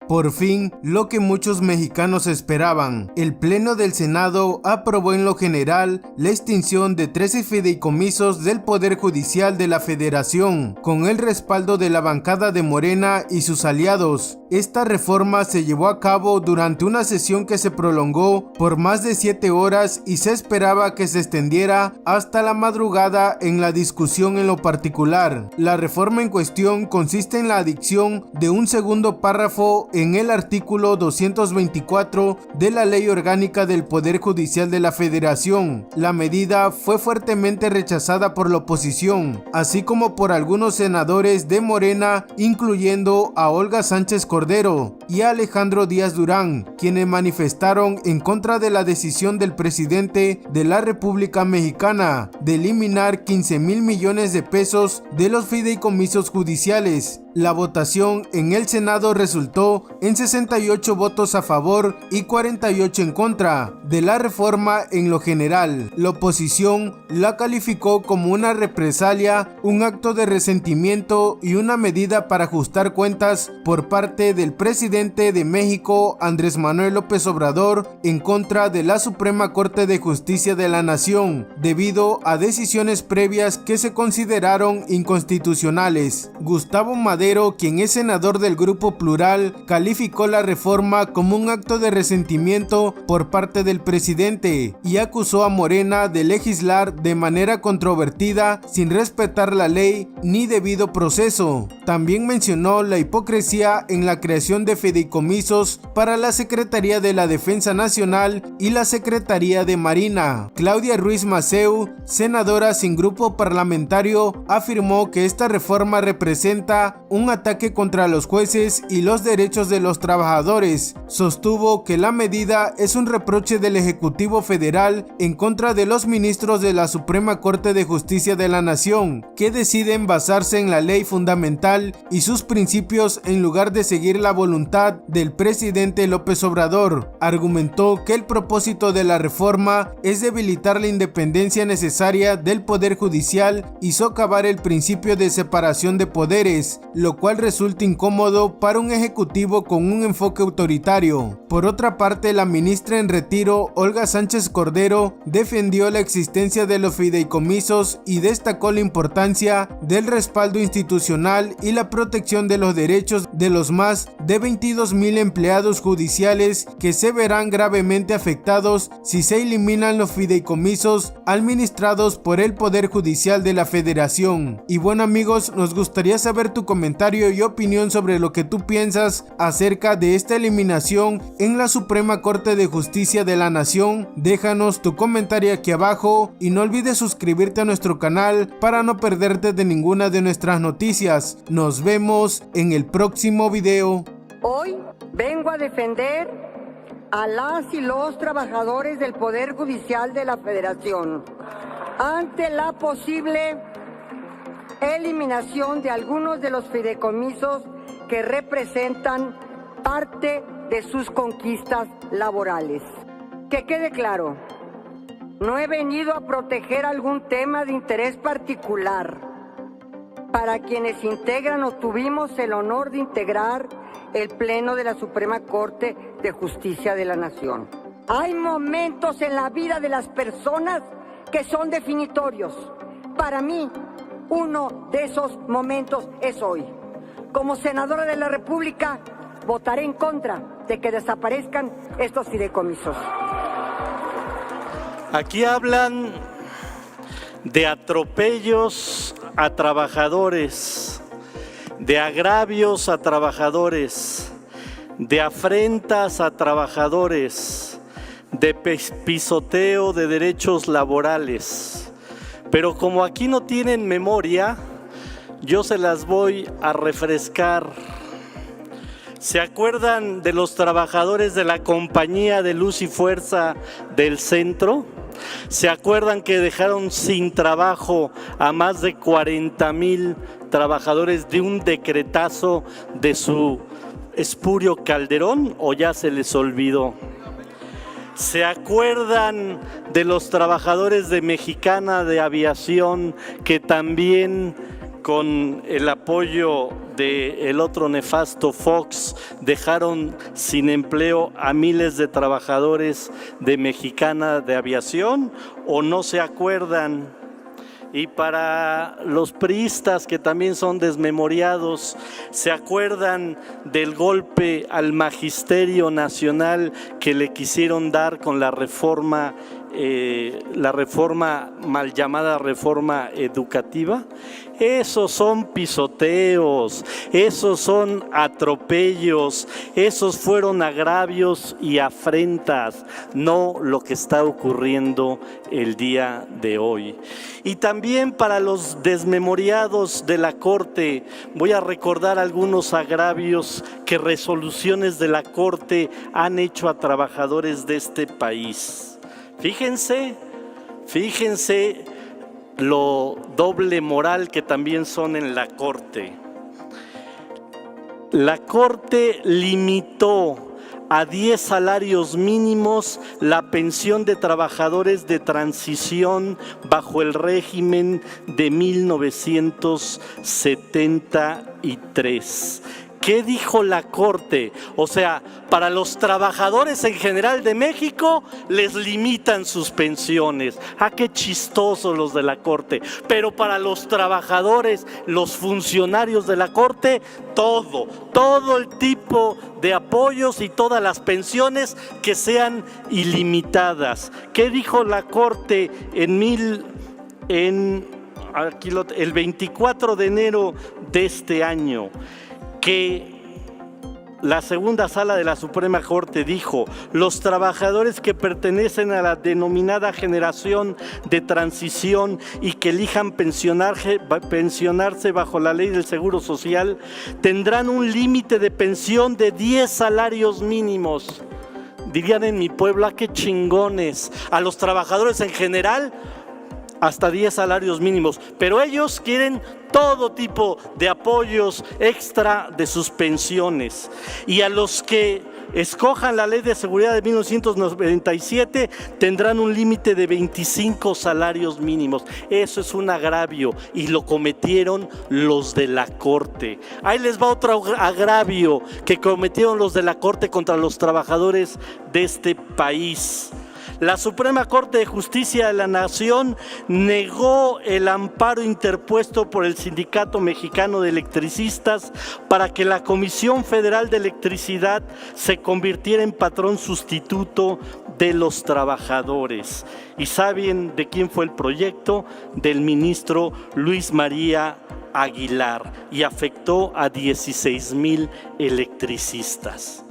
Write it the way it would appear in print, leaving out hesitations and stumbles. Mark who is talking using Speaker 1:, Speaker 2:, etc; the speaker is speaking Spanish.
Speaker 1: Por fin, lo que muchos mexicanos esperaban, el Pleno del Senado aprobó en lo general la extinción de 13 fideicomisos del Poder Judicial de la Federación, con el respaldo de la bancada de Morena y sus aliados. Esta reforma se llevó a cabo durante una sesión que se prolongó por más de 7 horas y se esperaba que se extendiera hasta la madrugada en la discusión en lo particular. La reforma en cuestión consiste en la adición de un segundo párrafo en el artículo 224 de la Ley Orgánica del Poder Judicial de la Federación. La medida fue fuertemente rechazada por la oposición, así como por algunos senadores de Morena, incluyendo a Olga Sánchez Cordero y a Alejandro Díaz Durán, quienes manifestaron en contra de la decisión del presidente de la República Mexicana de eliminar 15,000 millones de pesos de los fideicomisos judiciales. La votación en el Senado resultó en 68 votos a favor y 48 en contra de la reforma en lo general. La oposición la calificó como una represalia, un acto de resentimiento y una medida para ajustar cuentas por parte del presidente de México, Andrés Manuel López Obrador, en contra de la Suprema Corte de Justicia de la Nación, debido a decisiones previas que se consideraron inconstitucionales. Gustavo Madero, quien es senador del Grupo Plural, calificó la reforma como un acto de resentimiento por parte del presidente y acusó a Morena de legislar de manera controvertida, sin respetar la ley ni debido proceso. También mencionó la hipocresía en la creación de fideicomisos para la Secretaría de la Defensa Nacional y la Secretaría de Marina. Claudia Ruiz Maceu, senadora sin grupo parlamentario, afirmó que esta reforma representa un ataque contra los jueces y los derechos de los trabajadores. Sostuvo que la medida es un reproche del Ejecutivo Federal en contra de los ministros de la Suprema Corte de Justicia de la Nación, que deciden basarse en la ley fundamental y sus principios en lugar de seguir la voluntad del presidente López Obrador. Argumentó que el propósito de la reforma es debilitar la independencia necesaria del Poder Judicial y socavar el principio de separación de poderes, lo cual resulta incómodo para un ejecutivo con un enfoque autoritario. Por otra parte, la ministra en retiro, Olga Sánchez Cordero, defendió la existencia de los fideicomisos y destacó la importancia del respaldo institucional y la protección de los derechos de los más de 22,000 empleados judiciales que se verán gravemente afectados si se eliminan los fideicomisos administrados por el Poder Judicial de la Federación. Y bueno, amigos, nos gustaría saber tu comentario y opinión sobre lo que tú piensas acerca de esta eliminación en la Suprema Corte de Justicia de la Nación. Déjanos tu comentario aquí abajo y no olvides suscribirte a nuestro canal para no perderte de ninguna de nuestras noticias. Nos vemos en el próximo video.
Speaker 2: Hoy vengo a defender a las y los trabajadores del Poder Judicial de la Federación ante la posible eliminación de algunos de los fideicomisos que representan parte de sus conquistas laborales. Que quede claro, no he venido a proteger algún tema de interés particular. Para quienes integran o tuvimos el honor de integrar el Pleno de la Suprema Corte de Justicia de la Nación. Hay momentos en la vida de las personas que son definitorios. Para mí, uno de esos momentos es hoy. Como senadora de la República, votaré en contra de que desaparezcan estos fideicomisos.
Speaker 3: Aquí hablan de atropellos a trabajadores, de agravios a trabajadores, de afrentas a trabajadores, de pisoteo de derechos laborales. Pero como aquí no tienen memoria, yo se las voy a refrescar. ¿Se acuerdan de los trabajadores de la Compañía de Luz y Fuerza del Centro? ¿Se acuerdan que dejaron sin trabajo a más de 40,000 trabajadores de un decretazo de su espurio Calderón, o ya se les olvidó? ¿Se acuerdan de los trabajadores de Mexicana de Aviación que también con el apoyo del otro nefasto Fox, dejaron sin empleo a miles de trabajadores de Mexicana de Aviación, ¿o no se acuerdan? Y para los priistas que también son desmemoriados, ¿se acuerdan del golpe al Magisterio Nacional que le quisieron dar con la reforma mal llamada reforma educativa? Esos son pisoteos, esos son atropellos, esos fueron agravios y afrentas, no lo que está ocurriendo el día de hoy. Y también para los desmemoriados de la Corte, voy a recordar algunos agravios que resoluciones de la Corte han hecho a trabajadores de este país. Fíjense lo doble moral que también son en la Corte. La Corte limitó a 10 salarios mínimos la pensión de trabajadores de transición bajo el régimen de 1973. ¿Qué dijo la Corte? O sea, para los trabajadores en general de México les limitan sus pensiones. ¡Ah, qué chistosos los de la Corte! Pero para los trabajadores, los funcionarios de la Corte, todo el tipo de apoyos y todas las pensiones que sean ilimitadas. ¿Qué dijo la Corte el 24 de enero de este año? Que la segunda sala de la Suprema Corte dijo: los trabajadores que pertenecen a la denominada generación de transición y que elijan pensionarse bajo la ley del Seguro Social tendrán un límite de pensión de 10 salarios mínimos. Dirían en mi pueblo: ¡ah, qué chingones! A los trabajadores en general hasta 10 salarios mínimos, pero ellos quieren todo tipo de apoyos extra de sus pensiones. Y a los que escojan la Ley de Seguridad de 1997 tendrán un límite de 25 salarios mínimos. Eso es un agravio y lo cometieron los de la Corte. Ahí les va otro agravio que cometieron los de la Corte contra los trabajadores de este país. La Suprema Corte de Justicia de la Nación negó el amparo interpuesto por el Sindicato Mexicano de Electricistas para que la Comisión Federal de Electricidad se convirtiera en patrón sustituto de los trabajadores. ¿Y saben de quién fue el proyecto? Del ministro Luis María Aguilar, y afectó a 16,000 electricistas.